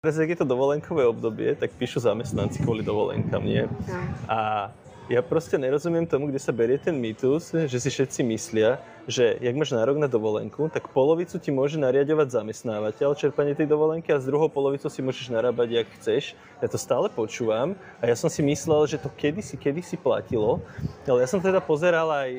Teraz, ak je to dovolenkové obdobie, tak píšu zamestnanci kvôli dovolenkám, nie? No. A ja proste nerozumiem tomu, kde sa berie ten mýtus, že si všetci myslia, že jak máš nárok na dovolenku, tak polovicu ti môže nariaďovať zamestnávateľ čerpanie tej dovolenky a z druhou polovicu si môžeš narábať, jak chceš. Ja to stále počúvam a ja som si myslel, že to kedysi platilo, ale ja som teda pozeral aj,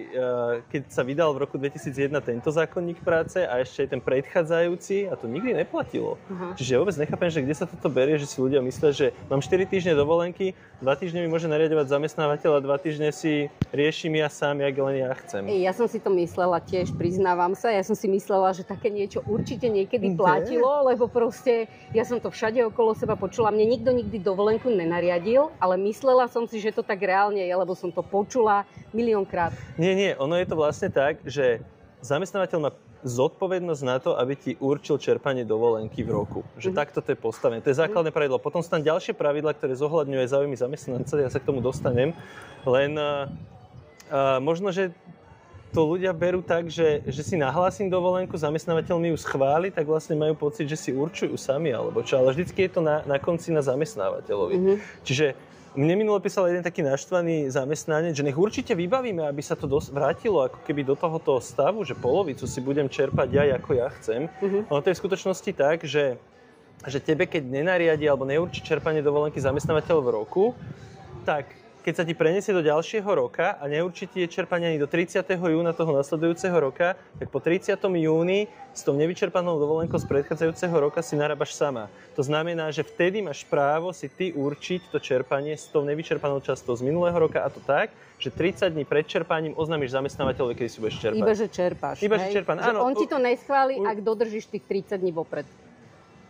keď sa vydal v roku 2001 tento zákonník práce a ešte aj ten predchádzajúci a to nikdy neplatilo. Čiže ja vôbec nechápem, že kde sa toto berie, že si ľudia myslia, že mám 4 týždne dovolenky, 2 týždne mi môže nariaďovať zamestnávateľ a 2 týždne si riešim ja sám, jak len ja chcem. Ja som si to myslela tiež, priznávam sa. Ja som si myslela, že také niečo určite niekedy platilo, lebo proste ja som to všade okolo seba počula. Mne nikto nikdy dovolenku nenariadil, ale myslela som si, že to tak reálne je, lebo som to počula miliónkrát. Nie, ono je to vlastne tak, že zamestnávateľ má zodpovednosť na to, aby ti určil čerpanie dovolenky v roku. Že takto to je postavené. To je základné pravidlo. Potom sú tam ďalšie pravidlá, ktoré zohľadňujú aj záujmy zamestnanca. Ja sa k tomu dostanem. Len možno, že to ľudia berú tak, že si nahlásim dovolenku, zamestnávateľ mi ju schváli, tak vlastne majú pocit, že si určujú sami, alebo čo. Ale vždycky je to na konci na zamestnávateľovi. Čiže mne minulo písal jeden taký naštvaný zamestnanec, že nech určite vybavíme, aby sa to vrátilo ako keby do tohoto stavu, že polovicu si budem čerpať ja, ako ja chcem. Ono to je v skutočnosti tak, že tebe, keď nenariadi alebo neurčí čerpanie dovolenky zamestnávateľ v roku, tak keď sa ti preniesie do ďalšieho roka a neurčí ti čerpanie ani do 30. júna toho nasledujúceho roka, tak po 30. júni s tou nevyčerpanou dovolenkou z predchádzajúceho roka si narábaš sama. To znamená, že vtedy máš právo si ty určiť to čerpanie s tou nevyčerpanou časťou z minulého roka a to tak, že 30 dní pred čerpaním oznámiš zamestnávateľovi, kedy si budeš čerpať. Iba že čerpáš. Iba že čerpám. Áno, on ti to neschváli, ak dodržíš tých 30 dní vopred.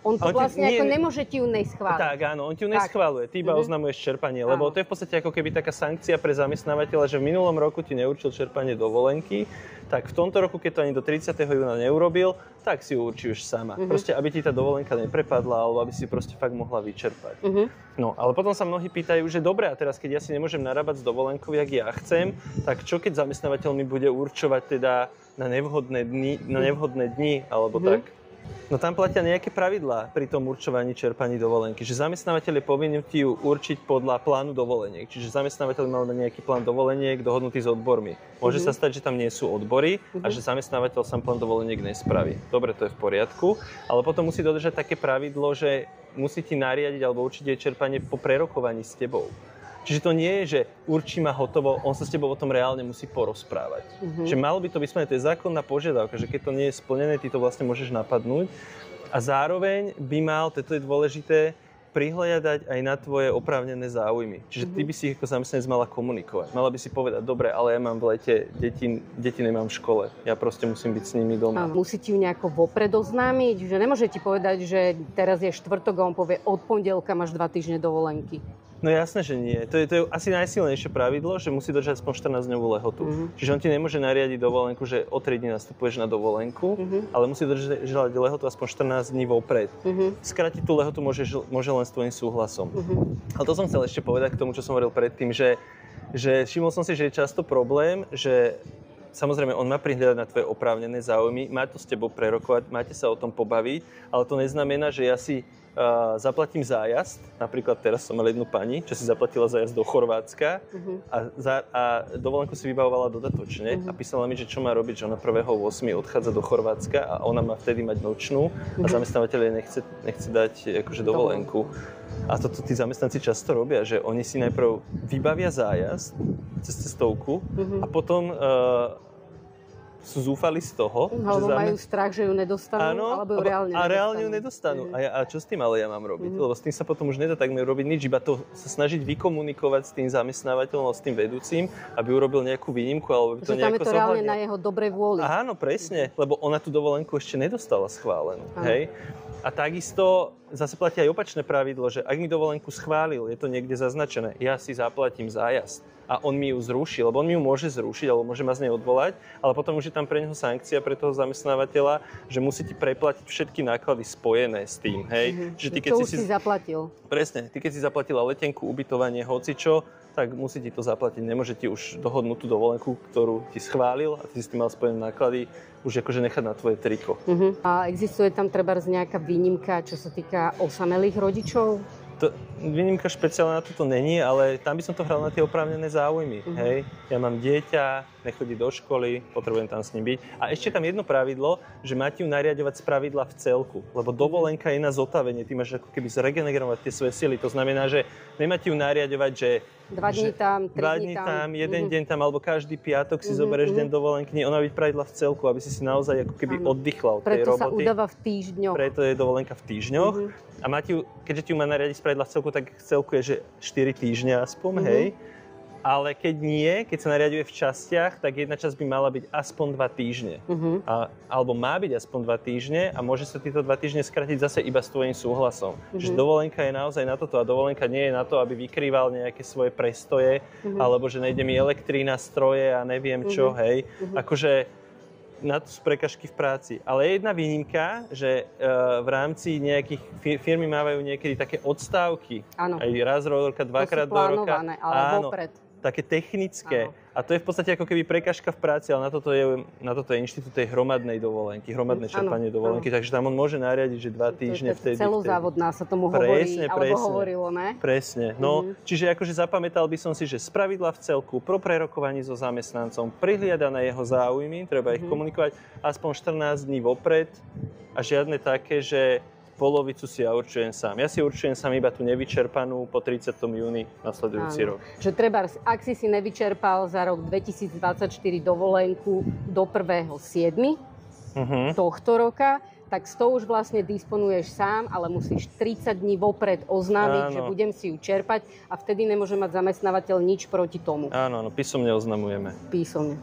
On to vlastne ako nemôže ti ju neschváliť. Tak, áno, on ti ju neschváluje. Ty iba oznamuješ čerpanie, lebo to je v podstate ako keby taká sankcia pre zamestnávateľa, že v minulom roku ti neurčil čerpanie dovolenky, tak v tomto roku, keď to ani do 30. júna neurobil, tak si ju určuješ sama. Proste, aby ti tá dovolenka neprepadla, alebo aby si proste fakt mohla vyčerpať. No, ale potom sa mnohí pýtajú, že dobre, a teraz keď ja si nemôžem narábať s dovolenkou, jak ja chcem, tak čo keď zamestnávateľ mi bude určovať teda na nevhodné dni, alebo tak. No tam platia nejaké pravidlá pri tom určovaní čerpaní dovolenky. Že zamestnávateľ je povinný ti ju určiť podľa plánu dovoleniek. Čiže zamestnávateľ mal nejaký plán dovoleniek dohodnutý s odbormi. Môže sa stať, že tam nie sú odbory a že zamestnávateľ sám plán dovoleniek nespraví. Dobre, to je v poriadku, ale potom musí dodržať také pravidlo, že musí ti nariadiť alebo určiť jej čerpanie po prerokovaní s tebou. Čiže to nie je, že určí ma hotovo, on sa s tebou o tom reálne musí porozprávať. Čiže malo by to vyspomené, to je zákonná požiadavka, že keď to nie je splnené, ty to vlastne môžeš napadnúť. A zároveň by mal, toto je dôležité, prihliadať aj na tvoje oprávnené záujmy. Čiže ty by si ich ako zamestnanec mala komunikovať. Mala by si povedať, dobre, ale ja mám v lete deti nemám v škole. Ja proste musím byť s nimi doma. A musí ti ju nejako vopred oznámiť, že nemôže ti povedať, že teraz je štvrtok a on povie, od pondelka máš 2 týždne dovolenky. No jasné, že nie. To je asi najsilnejšie pravidlo, že musí držať aspoň 14-dňovú lehotu. Čiže on ti nemôže nariadiť dovolenku, že o 3 dní nastupuješ na dovolenku, ale musí držať lehotu aspoň 14 dní vopred. Skrátiť tú lehotu môže len s tvojím súhlasom. Ale to som chcel ešte povedať k tomu, čo som hovoril predtým, že všimol som si, že je často problém, že samozrejme, on má prihľadať na tvoje oprávnené záujmy, má to s tebou prerokovať, máte sa o tom pobaviť, ale to neznamená, že ja si zaplatím zájazd. Napríklad teraz som mal jednu pani, čo si zaplatila zájazd do Chorvátska a dovolenku si vybavovala dodatočne a písala mi, že čo má robiť, že ona 1.8. odchádza do Chorvátska a ona má vtedy mať nočnú a zamestnávateľ jej nechce dať akože dovolenku. A toto tí zamestnanci často robia, že oni si najprv vybavia zájazd cez cestovku a potom sú zúfali z toho. Alebo majú strach, že ju nedostanú, alebo ju reálne nedostanú. A reálne ju nedostanú. A čo s tým ale ja mám robiť? Lebo s tým sa potom už nedá takmer robiť nič, iba to sa snažiť vykomunikovať s tým zamestnávateľom, s tým vedúcim, aby urobil nejakú výnimku, alebo by to nejako zohľadnil. Že tam je to reálne na jeho dobrej vôli. Áno, presne, lebo ona tú dovolenku ešte nedostala schválenú. Hej? A takisto zase platí aj opačné pravidlo, že ak mi dovolenku schválil, je to niekde zaznačené, ja si zaplatím zájazd. a on mi ju zruší, lebo on mi ju môže zrušiť, alebo môže ma z nej odvolať, ale potom už je tam pre neho sankcia pre toho zamestnávateľa, že musí ti preplatiť všetky náklady spojené s tým, hej. Čiže ty, keď si zaplatil. Presne, ty keď si zaplatila letenku, ubytovanie, hocičo, tak musí ti to zaplatiť. Nemôže ti už dohodnúť tú dovolenku, ktorú ti schválil a ty si s tým mal spojené náklady, už akože nechať na tvoje triko. A existuje tam trebárs nejaká výnimka, čo sa týka osamelých rodičov? Výnimka špeciálna na toto není, ale tam by som to hral na tie oprávnené záujmy. Hej? Ja mám dieťa, nechodí do školy, potrebujem tam s ním byť. A ešte tam jedno pravidlo, že máte ju nariadovať z pravidla v celku, lebo dovolenka je na zotavenie, ty máš ako keby zregenerovať tie svoje sily. To znamená, že nemáte ju nariadovať, že 2 dní tam, 3 dní tam, jeden deň tam, alebo každý piatok si zoberieš deň dovolenky. Nie, ona byť pravidla v celku, aby si naozaj ako keby oddychla od tej roboty. Preto sa udáva v týždňoch. Preto je dovolenka v týždňoch. A máte ju, keďže ti ju má nariadiť z pravidla v celku, tak v celku je, že 4 týždne aspoň, hej. Ale keď nie, keď sa nariaduje v častiach, tak jedna časť by mala byť aspoň 2 týždne. Alebo má byť aspoň 2 týždne a môže sa tieto 2 týždne skrátiť zase iba s tvojím súhlasom. Čiže dovolenka je naozaj na toto a dovolenka nie je na to, aby vykrýval nejaké svoje prestoje, alebo že nejde mi elektrína, stroje a neviem čo, hej. Akože na to sú prekažky v práci. Ale je jedna výnimka, že v rámci nejakých firmy mávajú niekedy také odstávky. Áno. Aj raz do roka, dvakrát do roka. To sú plánované, ale vopred. Také technické. Áno. A to je v podstate ako keby prekažka v práci, ale na toto je inštitút tej hromadnej dovolenky, hromadné čerpanie dovolenky, takže tam on môže nariadiť, že 2 týždne vtedy. Celozávodná sa tomu hovorí, alebo hovorilo, ne? Presne. No, čiže akože zapamätal by som si, že spravidla v celku, pro prerokovaní so zamestnancom, prihliada na jeho záujmy, treba ich komunikovať aspoň 14 dní vopred a žiadne také, že polovicu si ja určujem sám. Ja si určujem sám iba tú nevyčerpanú po 30. júni nasledujúci rok. Že treba, ak si nevyčerpal za rok 2024 dovolenku do 1.7. Tohto roka, tak s tou už vlastne disponuješ sám, ale musíš 30 dní vopred oznámiť, že budem si ju čerpať a vtedy nemôže mať zamestnávateľ nič proti tomu. Áno, písomne oznamujeme. Písomne.